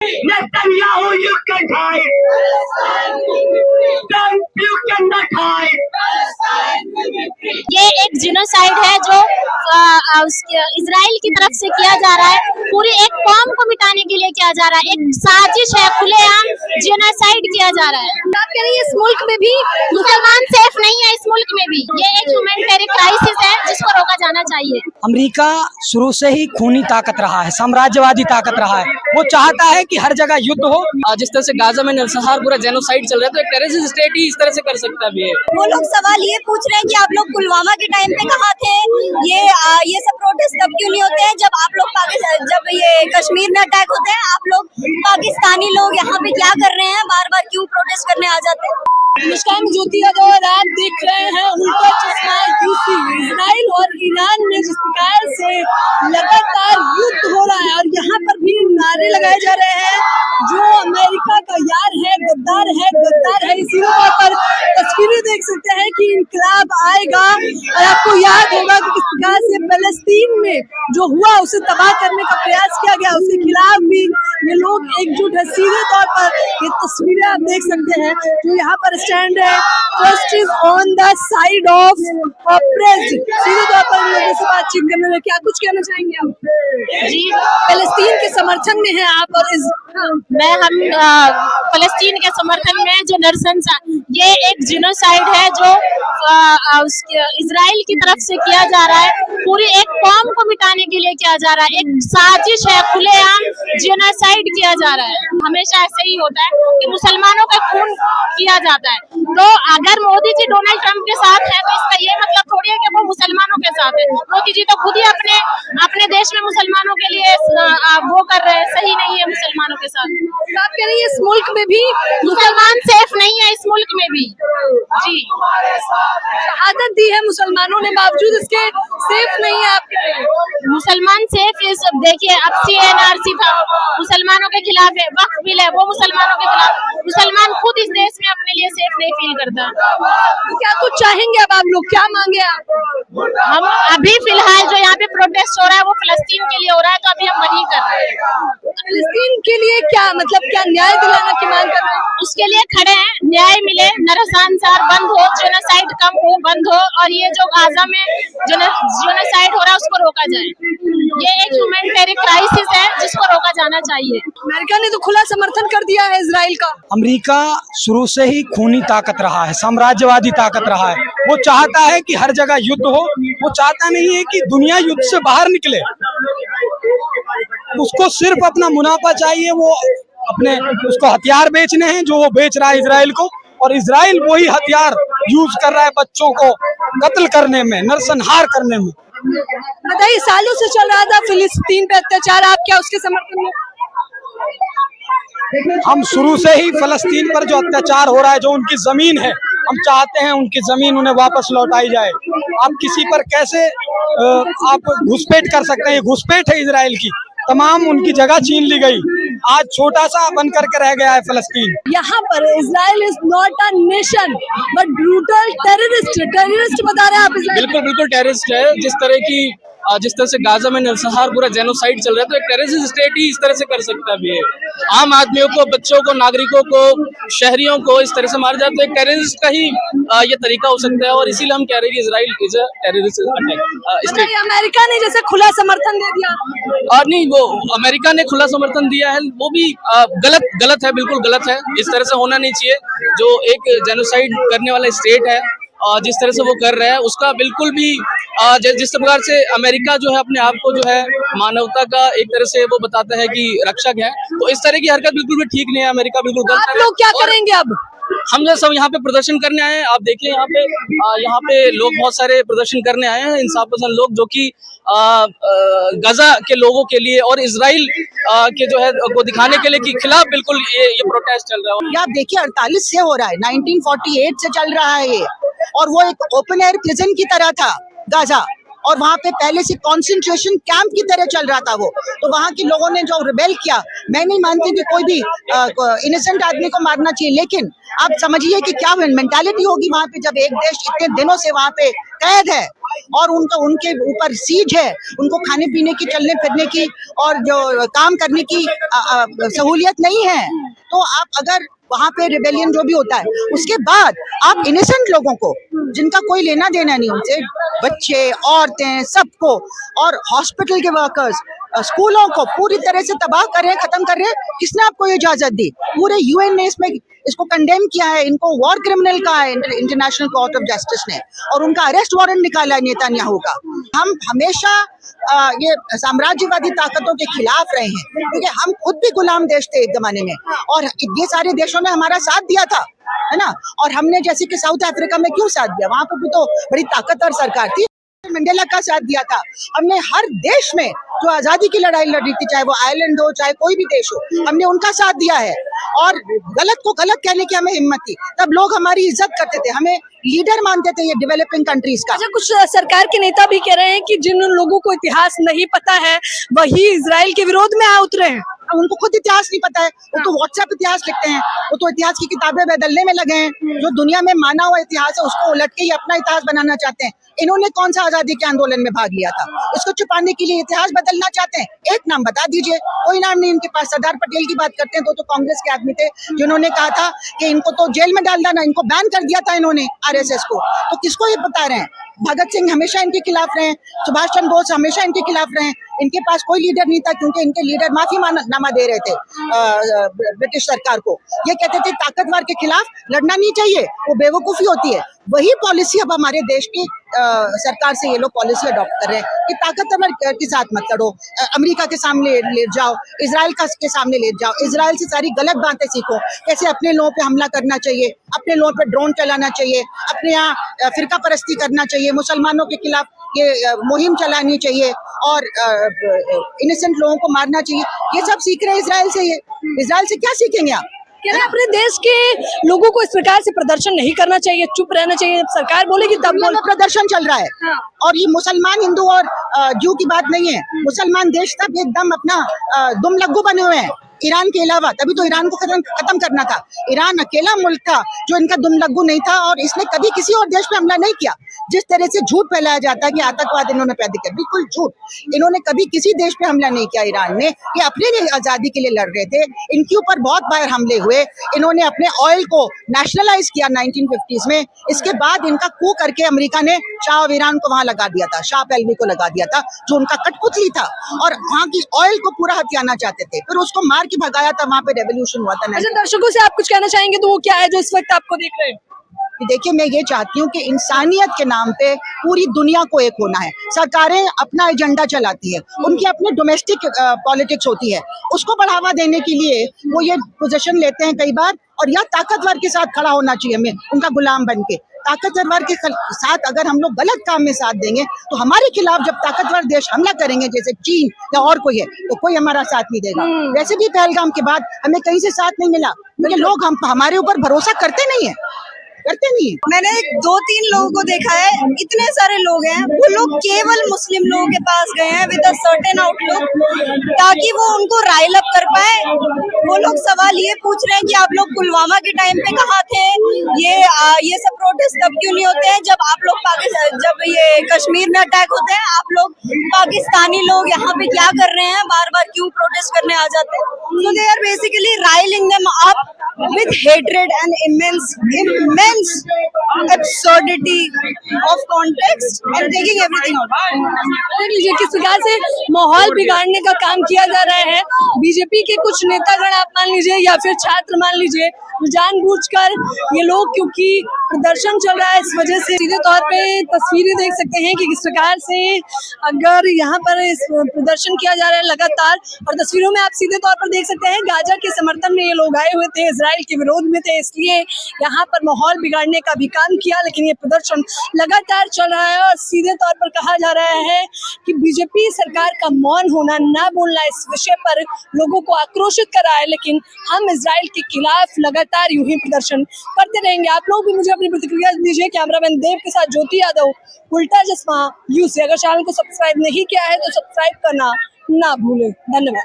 Netanyahu, you can hide. Trump, you cannot hide. ये एक genocide है जो इजराइल की तरफ से किया जा रहा है। पूरी एक कौम को मिटाने के लिए किया जा रहा है। एक साजिश है, खुलेआम जिनोसाइड किया जा रहा है। आप कह रही है इस मुल्क में भी मुसलमान सेफ नहीं है। इस मुल्क में भी ये एक ह्यूमैनिटेरियन क्राइसिस है जिसको रोका जाना चाहिए। अमेरिका शुरू से ही खूनी ताकत रहा है, साम्राज्यवादी ताकत रहा है। वो चाहता है कि हर जगह युद्ध हो। जिस तरह से गाजा में नरसंहार पूरा जेनोसाइड चल रहा है, तो एक टेररिस्ट स्टेट ही इस तरह से कर सकता भी है। वो लोग सवाल ये पूछ रहे हैं कि आप लोग पुलवामा के टाइम पे कहाँ थे? ये सब प्रोटेस्ट तब क्यों नहीं होते हैं जब आप लोग पाकिस्तान, जब ये कश्मीर में अटैक होते हैं? आप लोग पाकिस्तानी लोग यहाँ पे क्या कर रहे हैं? बार बार क्यों प्रोटेस्ट करने आ जाते हैं? मुस्कान ज्योति और आप देख रहे हैं उल्टा चश्मा यूसी। इजराइल और ईरान में जिस प्रकार से लगातार युद्ध हो रहा है और यहाँ पर भी नारे लगाए जा रहे हैं जो अमेरिका का यार है, गद्दार है, गद्दार है। इसी तौर पर तस्वीरें देख सकते हैं कि इंकलाब आएगा और आपको याद होगा कि किस प्रकार से फलस्तीन में जो हुआ उसे तबाह करने का प्रयास किया गया, उसके खिलाफ भी ये लोग एकजुट है। सीधे तौर पर ये तस्वीरें आप देख सकते हैं जो यहाँ पर स्टैंड है, trust is on the side of oppressed. सीधे तौर पर लोगों से बातचीत करने में क्या कुछ कहना चाहेंगे आप? जी, फलस्तीन के समर्थन में है आप और हम फलस्तीन के समर्थन में जो ये एक जिनोसाइड है जो इजराइल की तरफ से किया जा रहा है। पूरी एक कौम को मिटाने के लिए किया जा रहा है। एक साजिश है, खुलेआम जिनोसाइड किया जा रहा है। हमेशा ऐसे ही होता है कि मुसलमानों का खून किया जाता है। तो अगर मोदी जी डोनाल्ड ट्रंप के साथ है तो इसका ये मतलब थोड़ी है कि वो मुसलमानों के साथ है। मोदी जी तो खुद ही अपने देश में मुसलमानों के लिए वो कर रहे हैं। सही नहीं है मुसलमानों के साथ। आप कह रही है इस मुल्क में भी मुसलमान सेफ नहीं है। इस मुल्क में भी जी शहादत दी है मुसलमानों ने, बावजूद इसके सेफ नहीं है। आप कह रहे हैं मुसलमान सेफ है। सब देखिए, अब CNRC था, मुसलमानों के खिलाफ है। वक्फ बिल है, वो मुसलमानों के खिलाफ। मुसलमान खुद इस देश में अपने लिए सेफ नहीं फील करता। तो क्या कुछ चाहेंगे अब आप लोग? क्या मांगे आप? हम अभी फिलहाल जो यहाँ पे प्रोटेस्ट हो रहा है वो फलस्तीन के लिए हो रहा है, तो अभी हम वही कर रहे हैं। फलस्तीन के लिए क्या मतलब, क्या न्याय दिलाना की मांग कर रहे हैं? उसके लिए खड़े हैं, न्याय मिले, नरसंहार बंद हो, जेनोसाइड कम हो, बंद हो, और ये जो गाजा में जेनोसाइड हो रहा है उसको रोका जाए। ये एक ह्यूमैनिटेरियन क्राइसिस है जिसको रोका जाना चाहिए। अमेरिका ने तो खुला समर्थन कर दिया है इजराइल का। अमेरिका शुरू से ही खूनी ताकत रहा है, साम्राज्यवादी ताकत रहा है। वो चाहता है कि हर जगह युद्ध हो। वो चाहता नहीं है कि दुनिया युद्ध से बाहर निकले। उसको सिर्फ अपना मुनाफा चाहिए। वो उसको हथियार बेचने हैं जो वो बेच रहा है इजराइल को, और इजराइल वही हथियार यूज कर रहा है बच्चों को कत्ल करने में, नरसंहार करने में। बताइए, सालों से चल रहा था फिलिस्तीन पे अत्याचार, आप क्या उसके समर्थन में? हम शुरू से ही फलस्तीन पर जो अत्याचार हो रहा है, जो उनकी जमीन है, हम चाहते हैं उनकी जमीन उन्हें वापस लौटाई जाए। आप किसी पर कैसे आप घुसपैठ कर सकते हैं? घुसपैठ है इजराइल की। तमाम उनकी जगह छीन ली गई। आज छोटा सा बन करके रह गया है फलस्तीन। यहाँ पर Israel is not a nation but brutal terrorist बता रहे हैं आप इजराइल? बिल्कुल टेररिस्ट है। जिस तरह से गाजा में नरसंहार पूरा जेनोसाइड चल रहा है, तो एक टेररिस्ट स्टेट ही इस तरह से कर सकता भी है। आम आदमियों को, बच्चों को, नागरिकों को, शहरियों को इस तरह से मार जाए तो एक टेररिस्ट का ही ये तरीका हो सकता है। और इसीलिए हम कह रहे हैं कि Israel is a terrorist state. America ने जैसे खुला समर्थन दे दिया, और नहीं, वो अमेरिका ने खुला समर्थन दिया है, वो भी गलत है, बिल्कुल गलत है। इस तरह से होना नहीं चाहिए। जो एक जेनोसाइड करने वाला स्टेट है और जिस तरह से वो कर रहा है उसका बिल्कुल भी जिस प्रकार से अमेरिका जो है अपने आप को जो है मानवता का एक तरह से वो बताता है कि रक्षक है, तो इस तरह की हरकत बिल्कुल भी ठीक नहीं है। अमेरिका बिल्कुल गलत है। आप लोग क्या करेंगे अब? हम जो सब यहाँ पे प्रदर्शन करने आए हैं। आप देखिए यहाँ पे लोग बहुत सारे प्रदर्शन करने आए हैं, इंसाफ पसंद लोग, जो कि गजा के लोगों के लिए और इजराइल के जो है को दिखाने के लिए कि खिलाफ बिल्कुल ये प्रोटेस्ट चल रहा है। यार देखिए, 48 से हो रहा है, 1948 से चल रहा है ये, और वो एक ओपन एयर प्रिजन की तरह था गाजा, और वहाँ पे पहले से कंसंट्रेशन कैंप की तरह चल रहा था वो। तो वहाँ के लोगों ने जो रिबेल किया, मैं नहीं मानती कि कोई भी इनोसेंट आदमी को मारना चाहिए, लेकिन आप समझिए कि क्या मेंटालिटी होगी वहाँ पे जब एक देश इतने दिनों से वहाँ पे कैद है और उनके ऊपर सीज है, उनको खाने पीने की, चलने फिरने की और जो काम करने की सहूलियत नहीं है। तो आप अगर वहां पे रिबेलियन जो भी होता है, उसके बाद आप इनोसेंट लोगों को, जिनका कोई लेना देना नहीं उनसे, बच्चे, औरतें, सबको, और हॉस्पिटल के वर्कर्स, स्कूलों को पूरी तरह से तबाह कर रहे हैं, खत्म कर रहे हैं। किसने आपको ये इजाजत दी? पूरे यूएन ने इसको कंडेम किया है, इनको वॉर क्रिमिनल कहा है इंटरनेशनल कोर्ट ऑफ जस्टिस ने, और उनका अरेस्ट वारंट निकाला है नेतन्याहू का। हम हमेशा ये साम्राज्यवादी ताकतों के खिलाफ रहे हैं, क्योंकि हम खुद भी गुलाम देश थे एक जमाने में, और ये सारे देशों ने हमारा साथ दिया था, है ना। और हमने जैसे कि साउथ अफ्रीका में क्यों साथ दिया? वहां पर भी तो बड़ी ताकतवर सरकार थी, मंडेला का साथ दिया था हमने। हर देश में जो आजादी की लड़ाई लड़ रही थी, चाहे वो आयरलैंड हो, चाहे कोई भी देश हो, हमने उनका साथ दिया है। और गलत को गलत कहने की हमें हिम्मत थी, तब लोग हमारी इज्जत करते थे, हमें लीडर मानते थे ये डेवलपिंग कंट्रीज का। अच्छा, कुछ सरकार के नेता भी कह रहे हैं कि जिन लोगों को इतिहास नहीं पता है वही इजराइल के विरोध में आ उतरे हैं। उनको खुद इतिहास नहीं पता है, वो तो व्हाट्सएप इतिहास लिखते हैं, वो तो इतिहास की किताबें बदलने में लगे हैं। जो दुनिया में माना हुआ इतिहास है उसको उलट के ही अपना इतिहास बनाना चाहते हैं। इन्होंने कौन सा आजादी के आंदोलन में भाग लिया था? इसको छुपाने के लिए इतिहास बदलना चाहते हैं। एक नाम बता दीजिए, कोई नाम नहीं इनके पास। सरदार पटेल की बात करते हैं तो कांग्रेस के आदमी थे जिन्होंने कहा था कि इनको तो जेल में डाल देना, इनको बैन कर दिया था इन्होंने आरएसएस को। तो किसको ये बता रहे हैं? भगत सिंह हमेशा इनके खिलाफ रहे, सुभाष चंद्र बोस हमेशा इनके खिलाफ रहे। इनके पास कोई लीडर नहीं था, क्योंकि इनके लीडर माफीनामा दे रहे थे ब्रिटिश सरकार को। ये कहते थे ताकतवर के खिलाफ लड़ना नहीं चाहिए, वो बेवकूफी होती है। वही पॉलिसी अब हमारे देश की सरकार से ये लोग पॉलिसी अडॉप्ट कर रहे हैं कि ताकतवर के साथ मत लड़ो, अमेरिका के सामने ले जाओ, इजराइल के सामने ले जाओ, इजराइल से सारी गलत बातें सीखो, कैसे अपने लोगों पे हमला करना चाहिए, अपने लोगों पे ड्रोन चलाना चाहिए, अपने यहाँ फिरका परस्ती करना चाहिए, मुसलमानों के खिलाफ ये मुहिम चलानी चाहिए, और इनोसेंट लोगों को मारना चाहिए। ये सब सीख रहे हैं इजराइल से। ये इजराइल से क्या सीखेंगे आप? कह रहे हैं अपने देश के लोगों को इस प्रकार से प्रदर्शन नहीं करना चाहिए, चुप रहना चाहिए, सरकार बोलेगी तब बोलो। प्रदर्शन चल रहा है, और ये मुसलमान, हिंदू और जू की बात नहीं है। मुसलमान देश तब एकदम अपना दुम लग्गू बने हुए हैं ईरान के अलावा। तभी तो ईरान को खत्म करना था। ईरान अकेला मुल्क था जो इनका दुम लग्गू नहीं था, और इसने कभी किसी और देश पे हमला नहीं किया। जिस तरह से झूठ फैलाया जाता है कि आतंकवाद इन्होंने पैदा किया, बिल्कुल झूठ। इन्होंने कभी किसी देश पे हमला नहीं किया ईरान ने। ये अपने लिए आजादी के लिए लड़ रहे थे। इनके ऊपर बहुत बार हमले हुए। इन्होंने अपने ऑयल को नेशनलाइज किया 1950s में। इसके बाद इनका कू करके अमेरिका ने शाह ऑफ ईरान को वहां लगा दिया था, शाह पहलवी को लगा दिया था, जो उनका कठपुतली था, और वहां की ऑयल को पूरा हथियाना चाहते थे। फिर उसको मार के भगाया था, वहां पे रेवोल्यूशन हुआ था। अच्छा, दर्शकों से आप कुछ कहना चाहेंगे तो वो क्या है जो इस वक्त आपको देख रहे हैं? देखिए, मैं ये चाहती हूँ कि इंसानियत के नाम पे पूरी दुनिया को एक होना है। सरकारें अपना एजेंडा चलाती है, उनकी अपनी डोमेस्टिक पॉलिटिक्स होती है, उसको बढ़ावा देने के लिए वो ये पोजीशन लेते हैं कई बार। और या ताकतवर के साथ खड़ा होना चाहिए हमें, उनका गुलाम बन के। ताकतवर के साथ अगर हम लोग गलत काम में साथ देंगे तो हमारे खिलाफ जब ताकतवर देश हमला करेंगे, जैसे चीन या और कोई है, तो कोई हमारा साथ नहीं देगा। वैसे भी पहलगाम के बाद हमें कहीं से साथ नहीं मिला, क्योंकि लोग हमारे ऊपर भरोसा करते नहीं है। मैंने 2-3 लोगों को देखा है, इतने सारे लोग हैं, वो लोग केवल मुस्लिम लोगों के पास गए हैं विद अ सर्टेन आउटलुक, ताकि वो उनको राइल अप कर पाए। वो लोग सवाल ये पूछ रहे हैं कि आप लोग पुलवामा के टाइम पे कहाँ थे? ये सब प्रोटेस्ट तब क्यों नहीं होते हैं जब आप लोग जब ये कश्मीर में अटैक होते हैं? आप लोग पाकिस्तानी लोग यहाँ पे क्या कर रहे हैं? बार बार क्यों प्रोटेस्ट करने आ जाते हैं? So they are basically riling them up with hatred and immense absurdity of context and taking everything out. देख लीजिए किस प्रकार से माहौल बिगाड़ने का काम किया जा रहा है। बीजेपी के कुछ नेतागण आप मान लीजिए या फिर छात्र मान लीजिए, जानबूझकर ये लोग, क्योंकि प्रदर्शन चल रहा है इस वजह से सीधे तौर पे तस्वीरें देख सकते हैं कि किस प्रकार से अगर यहाँ पर इस प्रदर्शन किया जा रहा है लगातार। और तस्वीरों में आप सीधे तौर पर देख सकते हैं गाजा के समर्थन में ये लोग आए हुए थे, इजराइल के विरोध में थे, इसलिए यहाँ पर माहौल बिगाड़ने का भी काम किया। लेकिन ये प्रदर्शन लगातार चल रहा है और सीधे तौर पर कहा जा रहा है कि बीजेपी सरकार का मौन होना, ना बोलना इस विषय पर लोगों को आक्रोशित कर रहा है। लेकिन हम इजराइल के खिलाफ लगातार यूं ही प्रदर्शन करते रहेंगे। आप लोग भी मुझे अपनी प्रतिक्रिया दीजिए। कैमरामैन देव के साथ ज्योति यादव, उल्टा चश्मा यूसी। अगर चैनल को सब्सक्राइब नहीं किया है तो सब्सक्राइब करना ना भूलें। धन्यवाद।